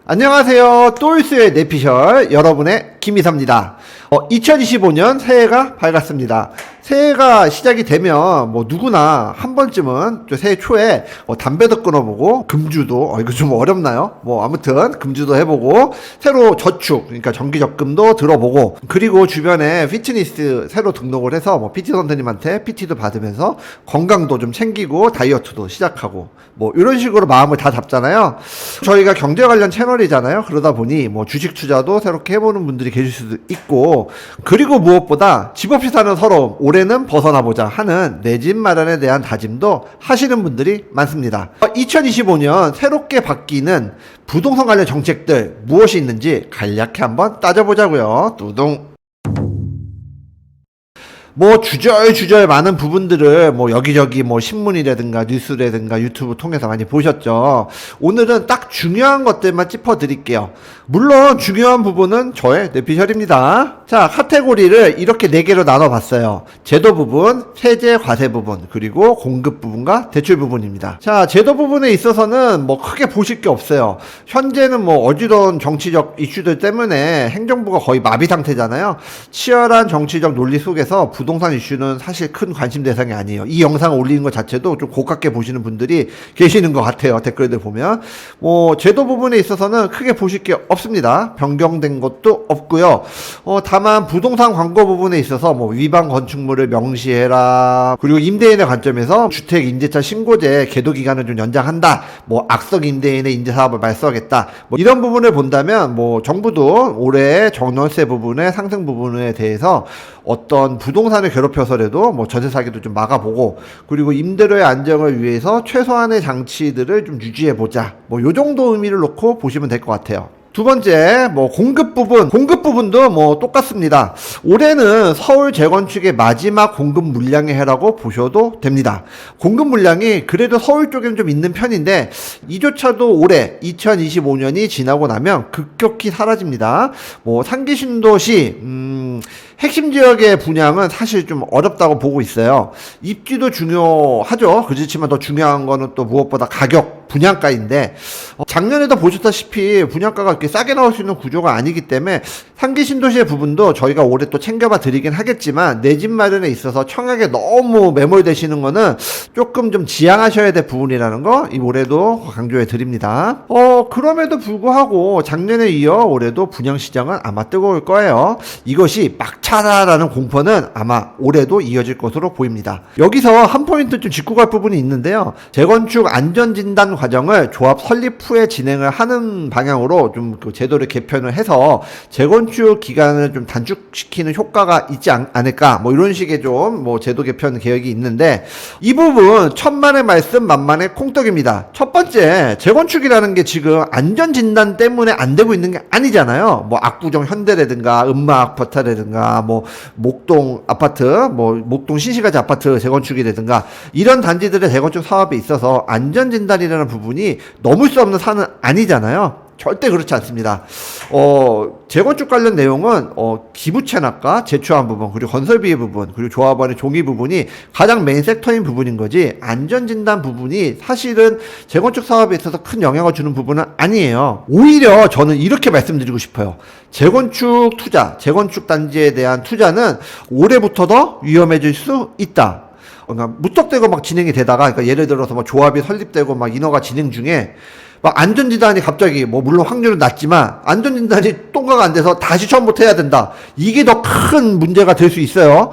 안녕하세요. 또일스의 내피셜 여러분의 김이사입니다. 2025년 새해가 밝았습니다. 새해가 시작이 되면 뭐 누구나 한 번쯤은 새해 초에 담배도 끊어보고 금주도 이거 좀 어렵나요? 뭐 아무튼 금주도 해보고 새로 저축 그러니까 정기적금도 들어보고 그리고 주변에 피트니스 새로 등록을 해서 뭐 PT 선생님한테 PT도 받으면서 건강도 좀 챙기고 다이어트도 시작하고 뭐 이런 식으로 마음을 다 잡잖아요. 저희가 경제 관련 채널이잖아요. 그러다 보니 뭐 주식 투자도 새롭게 해보는 분들이 계실 수도 있고 그리고 무엇보다 집 없이 사는 서러움 올해는 벗어나보자 하는 내 집 마련에 대한 다짐도 하시는 분들이 많습니다. 2025년 새롭게 바뀌는 부동산 관련 정책들 무엇이 있는지 간략히 한번 따져보자고요. 뚜둥. 뭐 주절주절 많은 부분들을 뭐 여기저기 뭐 신문이라든가 뉴스라든가 유튜브 통해서 많이 보셨죠. 오늘은 딱 중요한 것들만 짚어드릴게요. 물론 중요한 부분은 저의 내피셜입니다. 자, 카테고리를 이렇게 4개로 나눠봤어요. 제도 부분, 세제 과세 부분, 그리고 공급 부분과 대출 부분입니다. 자, 제도 부분에 있어서는 뭐 크게 보실 게 없어요. 현재는 뭐 어지러운 정치적 이슈들 때문에 행정부가 거의 마비 상태잖아요. 치열한 정치적 논리 속에서 부동산 이슈는 사실 큰 관심 대상이 아니에요. 이 영상을 올리는 것 자체도 좀 고깝게 보시는 분들이 계시는 것 같아요. 댓글들 보면. 뭐 제도 부분에 있어서는 크게 보실 게 없습니다. 변경된 것도 없고요. 다만 부동산 광고 부분에 있어서 뭐 위반 건축물을 명시해라. 그리고 임대인의 관점에서 주택 임대차 신고제 계도 기간을 좀 연장한다. 뭐 악성 임대인의 임대 사업을 말소하겠다. 뭐 이런 부분을 본다면 뭐 정부도 올해 전월세 부분의 상승 부분에 대해서 어떤 부동산을 괴롭혀서라도 뭐 전세 사기도 좀 막아보고 그리고 임대료의 안정을 위해서 최소한의 장치들을 좀 유지해보자. 뭐 요 정도 의미를 놓고 보시면 될 것 같아요. 두 번째, 뭐, 공급 부분도 뭐, 똑같습니다. 올해는 서울 재건축의 마지막 공급 물량의 해라고 보셔도 됩니다. 공급 물량이 그래도 서울 쪽에는 좀 있는 편인데, 이조차도 올해 2025년이 지나고 나면 급격히 사라집니다. 뭐, 상기 신도시, 핵심 지역의 분양은 사실 좀 어렵다고 보고 있어요. 입지도 중요하죠. 그렇지만 더 중요한 거는 또 무엇보다 가격, 분양가인데 작년에도 보셨다시피 분양가가 그렇게 싸게 나올 수 있는 구조가 아니기 때문에 상기 신도시의 부분도 저희가 올해 또 챙겨봐 드리긴 하겠지만 내 집 마련에 있어서 청약에 너무 매몰되시는 거는 조금 좀 지양하셔야 될 부분이라는 거 이 올해도 강조해 드립니다. 그럼에도 불구하고 작년에 이어 올해도 분양시장은 아마 뜨거울 거예요. 이것이 막차다라는 공포는 아마 올해도 이어질 것으로 보입니다. 여기서 한 포인트 좀 짚고 갈 부분이 있는데요. 재건축 안전진단 과정을 조합 설립 후에 진행을 하는 방향으로 좀 그 제도를 개편을 해서 재건축 기간을 좀 단축시키는 효과가 있지 않을까 뭐 이런 식의 좀 뭐 제도 개편 계획이 있는데 이 부분 천만의 말씀 만만의 콩떡입니다. 첫 번째 재건축이라는 게 지금 안전진단 때문에 안 되고 있는 게 아니잖아요. 뭐 압구정 현대라든가 음마 아파트라든가 뭐 목동 아파트 뭐 목동 신시가지 아파트 재건축이라든가 이런 단지들의 재건축 사업에 있어서 안전진단이라는 부분이 넘을 수 없는 산은 아니잖아요. 절대 그렇지 않습니다. 재건축 관련 내용은 기부 체납과 제초한 부분 그리고 건설비의 부분 그리고 조합원의 종이 부분이 가장 메인 섹터인 부분인 거지 안전진단 부분이 사실은 재건축 사업에 있어서 큰 영향을 주는 부분은 아니에요. 오히려 저는 이렇게 말씀드리고 싶어요. 재건축 투자, 재건축 단지에 대한 투자는 올해부터 더 위험해질 수 있다. 그러니까 무턱대고 막 진행이 되다가 그러니까 예를 들어서 뭐 조합이 설립되고 막 인허가 진행 중에 막 안전진단이 갑자기 뭐 물론 확률은 낮지만 안전진단이 통과가 안 돼서 다시 처음부터 해야 된다. 이게 더 큰 문제가 될 수 있어요.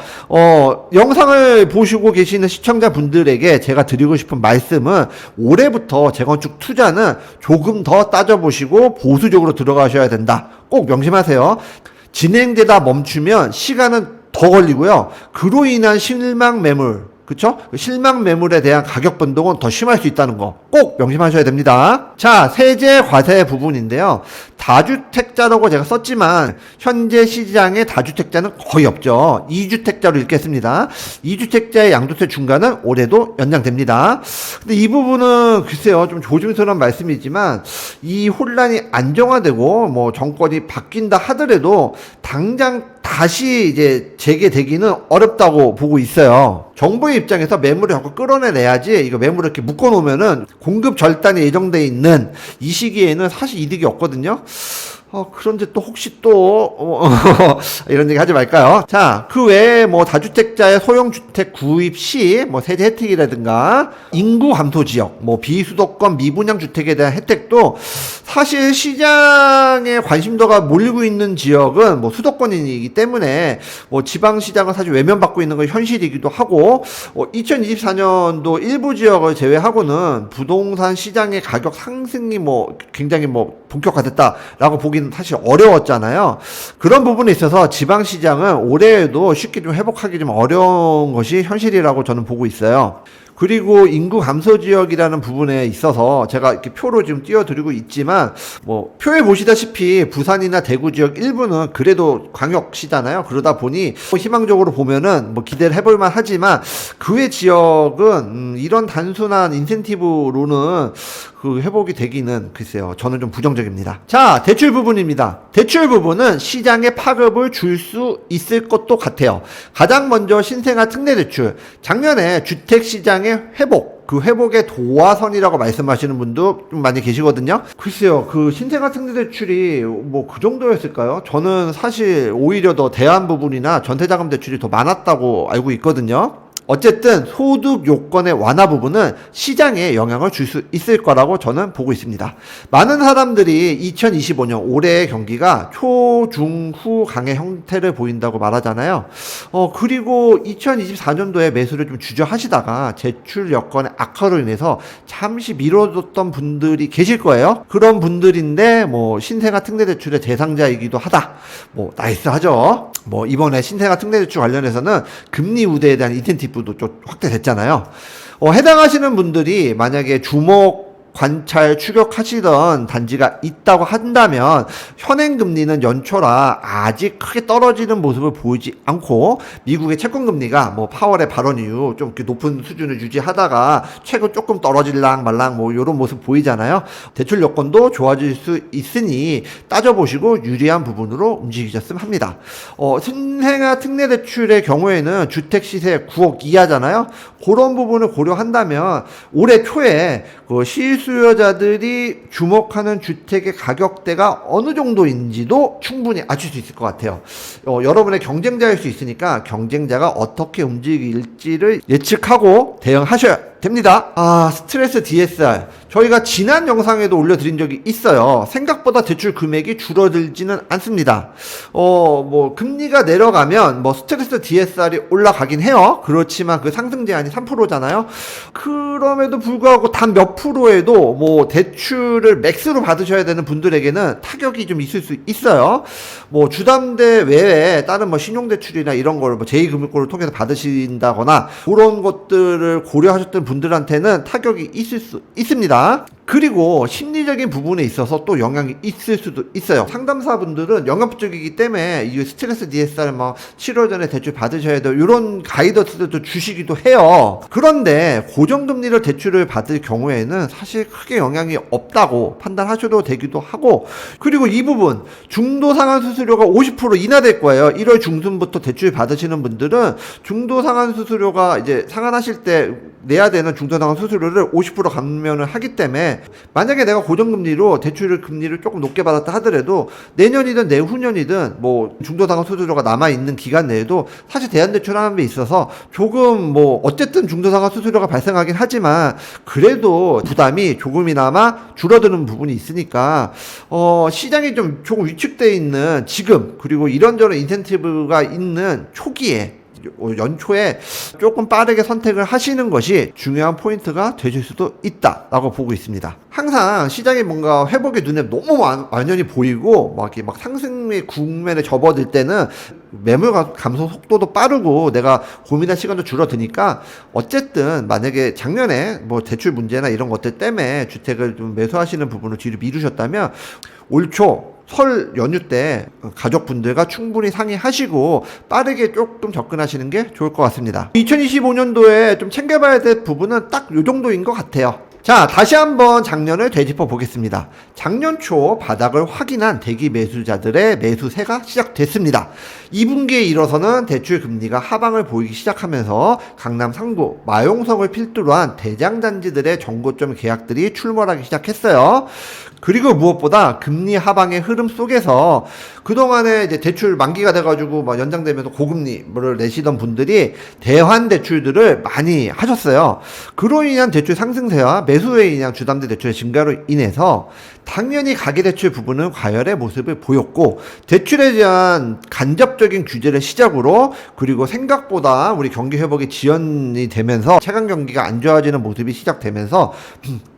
영상을 보시고 계시는 시청자분들에게 제가 드리고 싶은 말씀은 올해부터 재건축 투자는 조금 더 따져보시고 보수적으로 들어가셔야 된다. 꼭 명심하세요. 진행되다 멈추면 시간은 더 걸리고요. 그로 인한 실망 매물 그쵸? 실망 매물에 대한 가격 변동은 더 심할 수 있다는 거 꼭 명심하셔야 됩니다. 자, 세제 과세 부분인데요. 다주택자라고 제가 썼지만 현재 시장에 다주택자는 거의 없죠. 2주택자로 읽겠습니다. 2주택자의 양도세 중간은 올해도 연장됩니다. 근데 이 부분은 글쎄요, 좀 조심스러운 말씀이지만 이 혼란이 안정화되고 뭐 정권이 바뀐다 하더라도 당장 다 다시 이제 재개되기는 어렵다고 보고 있어요. 정부의 입장에서 매물을 자꾸 끌어내야지 이거 매물을 이렇게 묶어놓으면은 공급 절단이 예정돼 있는 이 시기에는 사실 이득이 없거든요. 그런데 또 혹시 또 이런 얘기 하지 말까요? 자, 그 외에 뭐 다주택자의 소형주택 구입 시 뭐 세제 혜택이라든가 인구 감소 지역, 뭐 비수도권 미분양 주택에 대한 혜택도 사실 시장에 관심도가 몰리고 있는 지역은 뭐 수도권이기 때문에 뭐 지방 시장은 사실 외면받고 있는 건 현실이기도 하고 2024년도 일부 지역을 제외하고는 부동산 시장의 가격 상승이 뭐 굉장히 뭐 본격화됐다라고 보기는 사실 어려웠잖아요. 그런 부분에 있어서 지방시장은 올해에도 쉽게 좀 회복하기 좀 어려운 것이 현실이라고 저는 보고 있어요. 그리고 인구 감소 지역이라는 부분에 있어서 제가 이렇게 표로 지금 띄워드리고 있지만 뭐 표에 보시다시피 부산이나 대구 지역 일부는 그래도 광역시잖아요. 그러다 보니 희망적으로 보면은 뭐 기대를 해볼만 하지만 그 외 지역은 이런 단순한 인센티브로는 그 회복이 되기는 글쎄요. 저는 좀 부정적입니다. 자, 대출 부분입니다. 대출 부분은 시장의 파급을 줄 수 있을 것도 같아요. 가장 먼저 신생아 특례 대출. 작년에 주택 시장의 회복, 그 회복의 도화선이라고 말씀하시는 분도 좀 많이 계시거든요. 글쎄요, 그 신생아 특례 대출이 뭐 그 정도였을까요? 저는 사실 오히려 더 대안 부분이나 전세자금 대출이 더 많았다고 알고 있거든요. 어쨌든 소득 요건의 완화 부분은 시장에 영향을 줄 수 있을 거라고 저는 보고 있습니다. 많은 사람들이 2025년 올해의 경기가 초, 중, 후 강의 형태를 보인다고 말하잖아요. 그리고 2024년도에 매수를 좀 주저하시다가 제출 여건의 악화로 인해서 잠시 미뤄뒀던 분들이 계실 거예요. 그런 분들인데 뭐 신생아 특례 대출의 대상자이기도 하다. 뭐 나이스하죠. 뭐 이번에 신생아 특례 대출 관련해서는 금리 우대에 대한 인센티브도 좀 확대됐잖아요. 해당하시는 분들이 만약에 주목 관찰 추격하시던 단지가 있다고 한다면 현행 금리는 연초라 아직 크게 떨어지는 모습을 보이지 않고 미국의 채권 금리가 뭐 파월의 발언 이후 좀 이렇게 높은 수준을 유지하다가 최근 조금 떨어질랑 말랑 뭐 이런 모습 보이잖아요. 대출 여건도 좋아질 수 있으니 따져보시고 유리한 부분으로 움직이셨으면 합니다. 신생아 특례 대출의 경우에는 주택 시세 9억 이하잖아요. 그런 부분을 고려한다면 올해 초에 그 실수요자들이 주목하는 주택의 가격대가 어느 정도인지도 충분히 아실 수 있을 것 같아요. 여러분의 경쟁자일 수 있으니까 경쟁자가 어떻게 움직일지를 예측하고 대응하셔야 됩니다. 스트레스 DSR. 저희가 지난 영상에도 올려드린 적이 있어요. 생각보다 대출 금액이 줄어들지는 않습니다. 뭐, 금리가 내려가면 뭐 스트레스 DSR이 올라가긴 해요. 그렇지만 그 상승 제한이 3%잖아요. 그럼에도 불구하고 단 몇 프로에도 뭐 대출을 맥스로 받으셔야 되는 분들에게는 타격이 좀 있을 수 있어요. 뭐 주담대 외에 다른 뭐 신용대출이나 이런 걸 뭐 제2금융권을 통해서 받으신다거나 그런 것들을 고려하셨던 분들한테는 타격이 있을 수 있습니다. 그리고 심리적인 부분에 있어서 또 영향이 있을 수도 있어요. 상담사분들은 영업적이기 때문에 이 스트레스 DSR 막 7월 전에 대출 받으셔야 돼요. 이런 가이던스도 주시기도 해요. 그런데 고정금리로 대출을 받을 경우에는 사실 크게 영향이 없다고 판단하셔도 되기도 하고, 그리고 이 부분 중도 상환 수수료가 50% 인하될 거예요. 1월 중순부터 대출 받으시는 분들은 중도 상환 수수료가 이제 상환하실 때 내야 되는 중도 상환 수수료를 50% 감면을 하기 때문에 만약에 내가 고정금리로 대출 금리를 조금 높게 받았다 하더라도 내년이든 내후년이든 뭐 중도상환 수수료가 남아있는 기간 내에도 사실 대안대출하는 데 있어서 조금 뭐 어쨌든 중도상환 수수료가 발생하긴 하지만 그래도 부담이 조금이나마 줄어드는 부분이 있으니까 시장이 좀 조금 위축되어 있는 지금, 그리고 이런저런 인센티브가 있는 초기에 연초에 조금 빠르게 선택을 하시는 것이 중요한 포인트가 되실 수도 있다라고 보고 있습니다. 항상 시장이 뭔가 회복의 눈에 너무 완연히 보이고 막 이렇게 막 상승의 국면에 접어들 때는 매물 감소 속도도 빠르고 내가 고민할 시간도 줄어드니까 어쨌든 만약에 작년에 뭐 대출 문제나 이런 것들 때문에 주택을 좀 매수하시는 부분을 뒤로 미루셨다면 올 초 설 연휴 때 가족분들과 충분히 상의하시고 빠르게 조금 접근하시는 게 좋을 것 같습니다. 2025년도에 좀 챙겨봐야 될 부분은 딱 요 정도인 것 같아요. 자, 다시 한번 작년을 되짚어 보겠습니다. 작년 초 바닥을 확인한 대기 매수자들의 매수세가 시작됐습니다. 2분기에 일어서는 대출 금리가 하방을 보이기 시작하면서 강남 상구, 마용성을 필두로 한 대장단지들의 정고점 계약들이 출몰하기 시작했어요. 그리고 무엇보다 금리 하방의 흐름 속에서 그동안에 이제 대출 만기가 돼가지고 막 연장되면서 고금리를 내시던 분들이 대환 대출들을 많이 하셨어요. 그로 인한 대출 상승세와 매수에 인한 주담대 대출의 증가로 인해서 당연히 가계대출 부분은 과열의 모습을 보였고, 대출에 대한 간접적인 규제를 시작으로, 그리고 생각보다 우리 경기 회복이 지연이 되면서 차관 경기가 안 좋아지는 모습이 시작되면서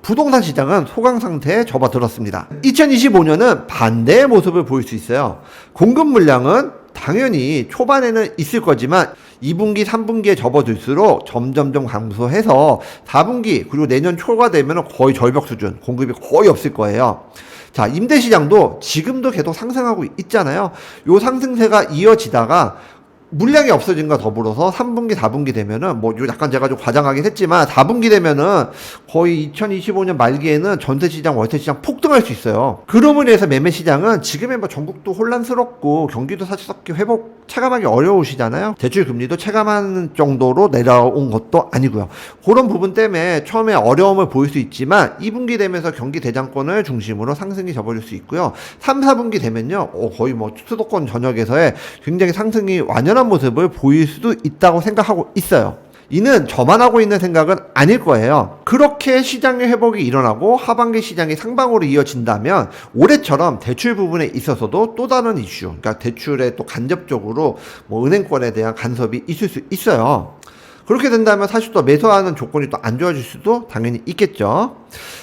부동산 시장은 소강 상태에 접어들었습니다. 2025년은 반대의 모습을 보일 수 있어요. 공급 물량은 당연히 초반에는 있을 거지만 2분기, 3분기에 접어들수록 점점점 감소해서 4분기 그리고 내년 초가 되면 거의 절벽 수준, 공급이 거의 없을 거예요. 자, 임대시장도 지금도 계속 상승하고 있잖아요. 요 상승세가 이어지다가 물량이 없어진과 더불어서 3분기, 4분기 되면은 뭐 약간 제가 좀 과장하긴 했지만 4분기 되면은 거의 2025년 말기에는 전세시장, 월세시장 폭등할 수 있어요. 그럼으로 인해서 매매시장은 지금의 뭐 전국도 혼란스럽고 경기도 사실상 회복 체감하기 어려우시잖아요. 대출 금리도 체감하는 정도로 내려온 것도 아니고요. 그런 부분 때문에 처음에 어려움을 보일 수 있지만 2분기 되면서 경기 대장권을 중심으로 상승이 접어질 수 있고요. 3, 4분기 되면요. 거의 뭐 수도권 전역에서의 굉장히 상승이 완연한 모습을 보일 수도 있다고 생각하고 있어요. 이는 저만 하고 있는 생각은 아닐 거예요. 그렇게 시장의 회복이 일어나고 하반기 시장이 상방으로 이어진다면 올해처럼 대출 부분에 있어서도 또 다른 이슈, 그러니까 대출에 또 간접적으로 뭐 은행권에 대한 간섭이 있을 수 있어요. 그렇게 된다면 사실 또 매수하는 조건이 또 안 좋아질 수도 당연히 있겠죠.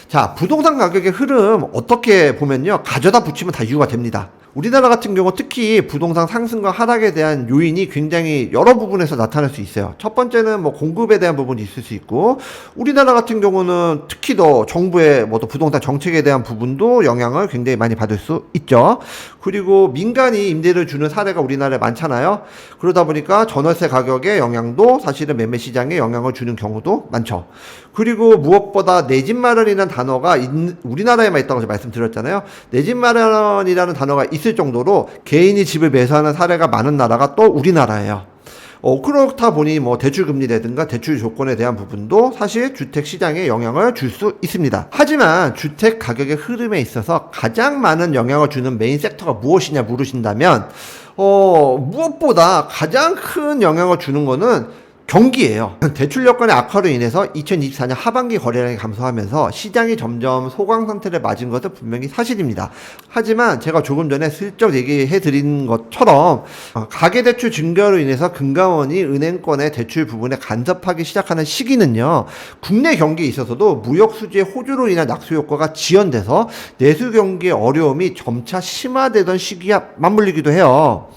자, 부동산 가격의 흐름 어떻게 보면요, 가져다 붙이면 다 이유가 됩니다. 우리나라 같은 경우 특히 부동산 상승과 하락에 대한 요인이 굉장히 여러 부분에서 나타날 수 있어요. 첫 번째는 뭐 공급에 대한 부분이 있을 수 있고, 우리나라 같은 경우는 특히 더 정부의 뭐 또 부동산 정책에 대한 부분도 영향을 굉장히 많이 받을 수 있죠. 그리고 민간이 임대를 주는 사례가 우리나라에 많잖아요. 그러다 보니까 전월세 가격의 영향도 사실은 매매 시장에 영향을 주는 경우도 많죠. 그리고 무엇보다 내 집 마련이라는 단어가 우리나라에만 있다고 제가 말씀드렸잖아요. 내 집 마련이라는 단어가 있을 정도로 개인이 집을 매수하는 사례가 많은 나라가 또 우리나라예요. 그렇다 보니 뭐 대출 금리라든가 대출 조건에 대한 부분도 사실 주택 시장에 영향을 줄 수 있습니다. 하지만 주택 가격의 흐름에 있어서 가장 많은 영향을 주는 메인 섹터가 무엇이냐 물으신다면, 무엇보다 가장 큰 영향을 주는 거는 경기예요. 대출 여건의 악화로 인해서 2024년 하반기 거래량이 감소하면서 시장이 점점 소강 상태를 맞은 것은 분명히 사실입니다. 하지만 제가 조금 전에 슬쩍 얘기해 드린 것처럼 가계대출 증가로 인해서 금감원이 은행권의 대출 부분에 간섭하기 시작하는 시기는요, 국내 경기에 있어서도 무역 수지의 호조로 인한 낙수 효과가 지연돼서 내수 경기의 어려움이 점차 심화되던 시기와 맞물리기도 해요.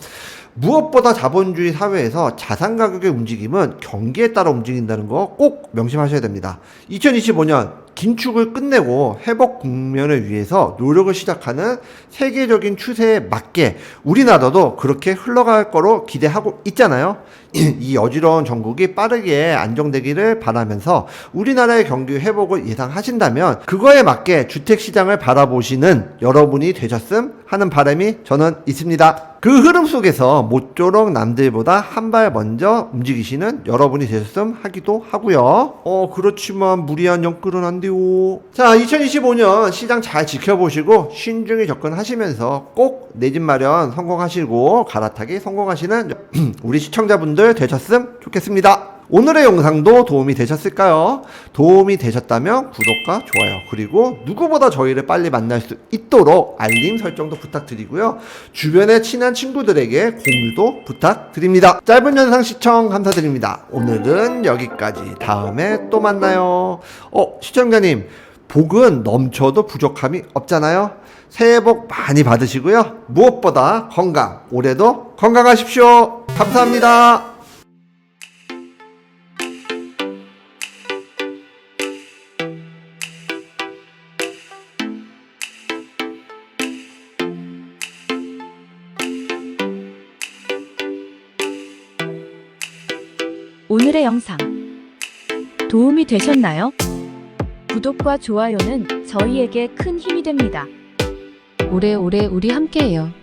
무엇보다 자본주의 사회에서 자산 가격의 움직임은 경기에 따라 움직인다는 거 꼭 명심하셔야 됩니다. 2025년 긴축을 끝내고 회복 국면을 위해서 노력을 시작하는 세계적인 추세에 맞게 우리나라도 그렇게 흘러갈 거로 기대하고 있잖아요. 이 어지러운 전국이 빠르게 안정되기를 바라면서 우리나라의 경기 회복을 예상하신다면 그거에 맞게 주택시장을 바라보시는 여러분이 되셨음 하는 바람이 저는 있습니다. 그 흐름 속에서 모쪼록 남들보다 한 발 먼저 움직이시는 여러분이 되셨음 하기도 하고요. 그렇지만 무리한 연끌은 안 돼요. 자, 2025년 시장 잘 지켜보시고 신중히 접근하시면서 꼭 내 집 마련 성공하시고 갈아타기 성공하시는 우리 시청자분들 되셨음 좋겠습니다. 오늘의 영상도 도움이 되셨을까요? 도움이 되셨다면 구독과 좋아요, 그리고 누구보다 저희를 빨리 만날 수 있도록 알림 설정도 부탁드리고요. 주변에 친한 친구들에게 공유도 부탁드립니다. 짧은 영상 시청 감사드립니다. 오늘은 여기까지. 다음에 또 만나요. 시청자님, 복은 넘쳐도 부족함이 없잖아요. 새해 복 많이 받으시고요. 무엇보다 건강, 올해도 건강하십시오. 감사합니다. 오늘의 영상 도움이 되셨나요? 구독과 좋아요는 저희에게 큰 힘이 됩니다. 오래오래 우리 함께해요.